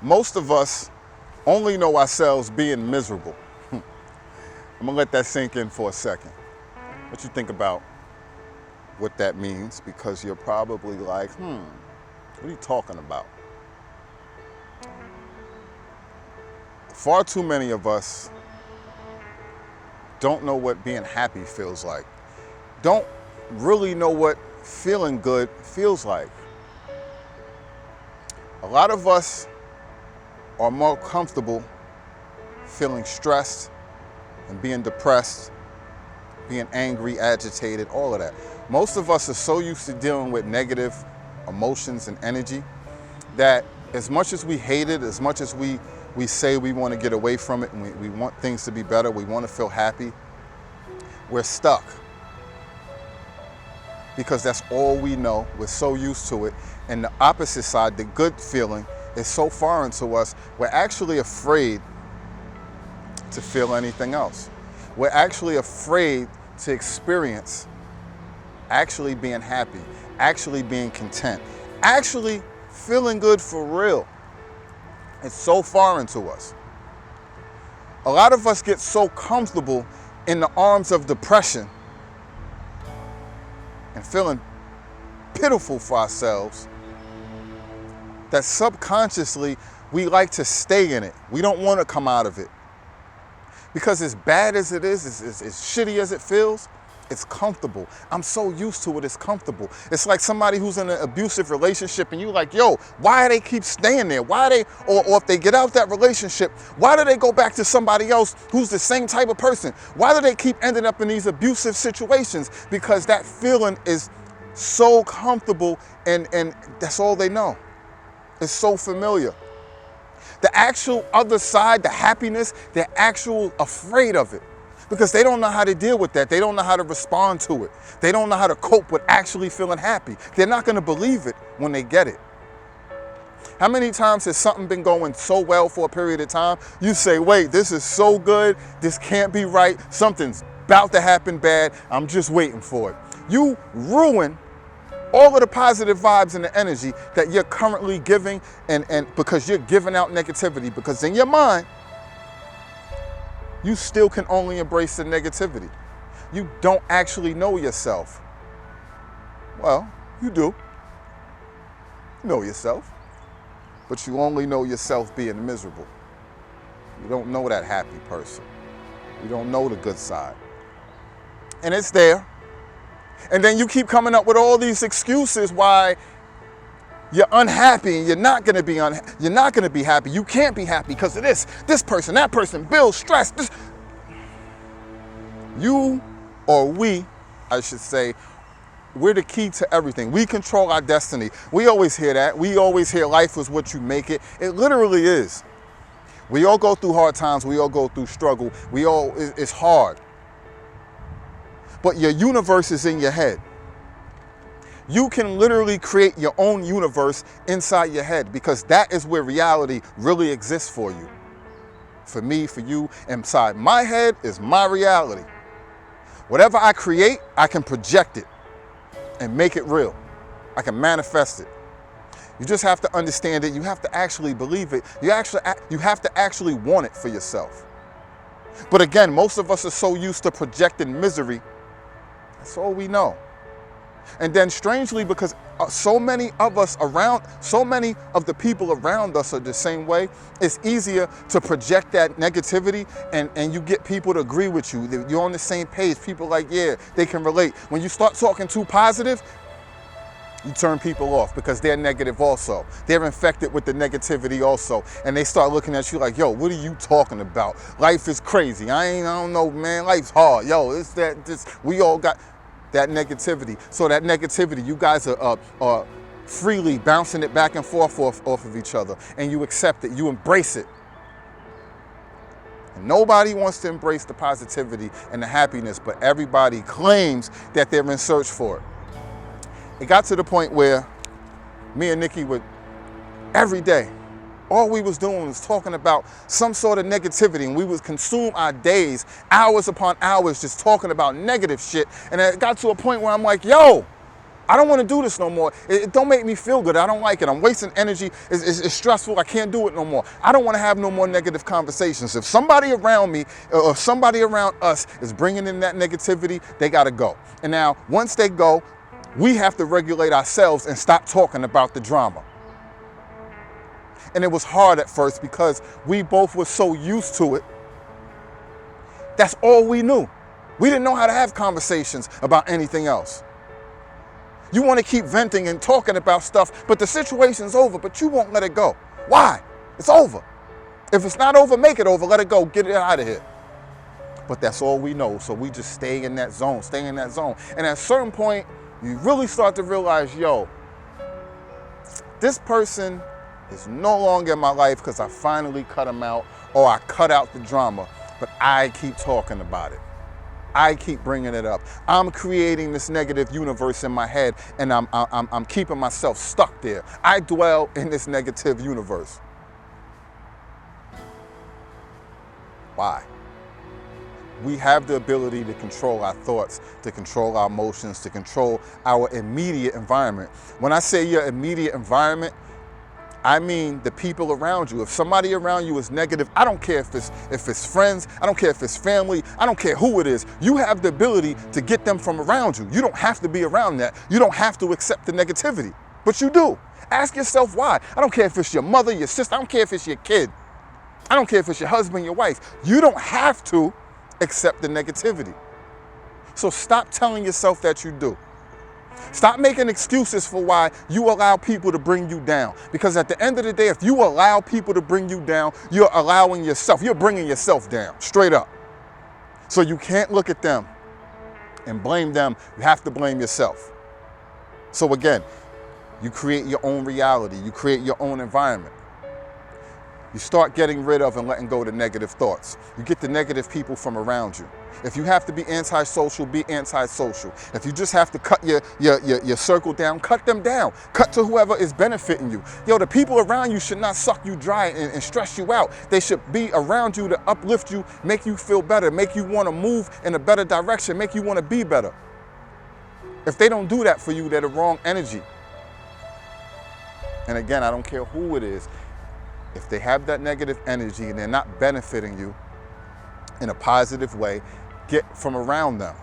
Most of us only know ourselves being miserable. I'm gonna let that sink in for a second. What you think about what that means? Because you're probably like, what are you talking about? Far too many of us don't know what being happy feels like. Don't really know what feeling good feels like. A lot of us are more comfortable feeling stressed and being depressed, being angry, agitated, all of that. Most of us are so used to dealing with negative emotions and energy that as much as we hate it, as much as we say we want to get away from it and we want things to be better, we want to feel happy, we're stuck. Because that's all we know. We're so used to it. And the opposite side, the good feeling, is so foreign to us, we're actually afraid to feel anything else. We're actually afraid to experience actually being happy, actually being content, actually feeling good for real. It's so foreign to us. A lot of us get so comfortable in the arms of depression and feeling pitiful for ourselves that subconsciously we like to stay in it. We don't want to come out of it. Because as bad as it is, as shitty as it feels, it's comfortable. I'm so used to it, it's comfortable. It's like somebody who's in an abusive relationship and you like, yo, why do they keep staying there? Why they, or if they get out that relationship, why do they go back to somebody else who's the same type of person? Why do they keep ending up in these abusive situations? Because that feeling is so comfortable and that's all they know. It's so familiar. The actual other side, the happiness, they're actually afraid of it because they don't know how to deal with that. They don't know how to respond to it. They don't know how to cope with actually feeling happy. They're not going to believe it when they get it. How many times has something been going so well for a period of time? You say, wait, this is so good. This can't be right. Something's about to happen bad. I'm just waiting for it. You ruin all of the positive vibes and the energy that you're currently giving and because you're giving out negativity, because in your mind, you still can only embrace the negativity. You don't actually know yourself. Well, you do. You know yourself, but you only know yourself being miserable. You don't know that happy person. You don't know the good side. And it's there. And then you keep coming up with all these excuses why you're unhappy and you're not going to be happy. You can't be happy because of this person, that person, bills, stress. You or we, I should say, we're the key to everything. We control our destiny. We always hear that. We always hear life is what you make it. It literally is. We all go through hard times. We all go through struggle. It's hard. But your universe is in your head. You can literally create your own universe inside your head because that is where reality really exists for you. For me, for you, inside my head is my reality. Whatever I create, I can project it and make it real. I can manifest it. You just have to understand it. You have to actually believe it. You have to actually want it for yourself. But again, most of us are so used to projecting misery. That's all we know. And then strangely, because so many of the people around us are the same way, it's easier to project that negativity and you get people to agree with you. You're on the same page. People are like, yeah, they can relate. When you start talking too positive, you turn people off because they're negative also. They're infected with the negativity also. And they start looking at you like, yo, what are you talking about? Life is crazy. I don't know, man. Life's hard. Yo, we all got that negativity. So that negativity, you guys are freely bouncing it back and forth off of each other. And you accept it. You embrace it. And nobody wants to embrace the positivity and the happiness, but everybody claims that they're in search for it. It got to the point where me and Nikki would, every day, all we was doing was talking about some sort of negativity, and we would consume our days, hours upon hours, just talking about negative shit. And it got to a point where I'm like, yo, I don't want to do this no more. It don't make me feel good. I don't like it. I'm wasting energy. It's stressful. I can't do it no more. I don't want to have no more negative conversations. If somebody around me or somebody around us is bringing in that negativity, they got to go. And now, once they go, we have to regulate ourselves and stop talking about the drama. And it was hard at first because we both were so used to it. That's all we knew. We didn't know how to have conversations about anything else. You want to keep venting and talking about stuff, but the situation's over, but you won't let it go. Why? It's over. If it's not over, make it over. Let it go. Get it out of here. But that's all we know. So we just stay in that zone, stay in that zone. And at a certain point, you really start to realize, yo, this person is no longer in my life because I finally cut them out, or I cut out the drama, but I keep talking about it. I keep bringing it up. I'm creating this negative universe in my head, and I'm keeping myself stuck there. I dwell in this negative universe. Why? We have the ability to control our thoughts, to control our emotions, to control our immediate environment. When I say your immediate environment, I mean the people around you. If somebody around you is negative, I don't care if it's friends, I don't care if it's family, I don't care who it is. You have the ability to get them from around you. You don't have to be around that. You don't have to accept the negativity, but you do. Ask yourself why. I don't care if it's your mother, your sister, I don't care if it's your kid. I don't care if it's your husband, your wife. You don't have to accept the negativity. So stop telling yourself that you do. Stop making excuses for why you allow people to bring you down. Because at the end of the day, if you allow people to bring you down, you're allowing yourself, you're bringing yourself down, straight up. So you can't look at them and blame them. You have to blame yourself. So again, you create your own reality. You create your own environment. You start getting rid of and letting go of the negative thoughts. You get the negative people from around you. If you have to be antisocial, be antisocial. If you just have to cut your circle down, cut them down. Cut to whoever is benefiting you. Yo, the people around you should not suck you dry and stress you out. They should be around you to uplift you, make you feel better, make you want to move in a better direction, make you want to be better. If they don't do that for you, they're the wrong energy. And again, I don't care who it is. If they have that negative energy and they're not benefiting you in a positive way, get from around them.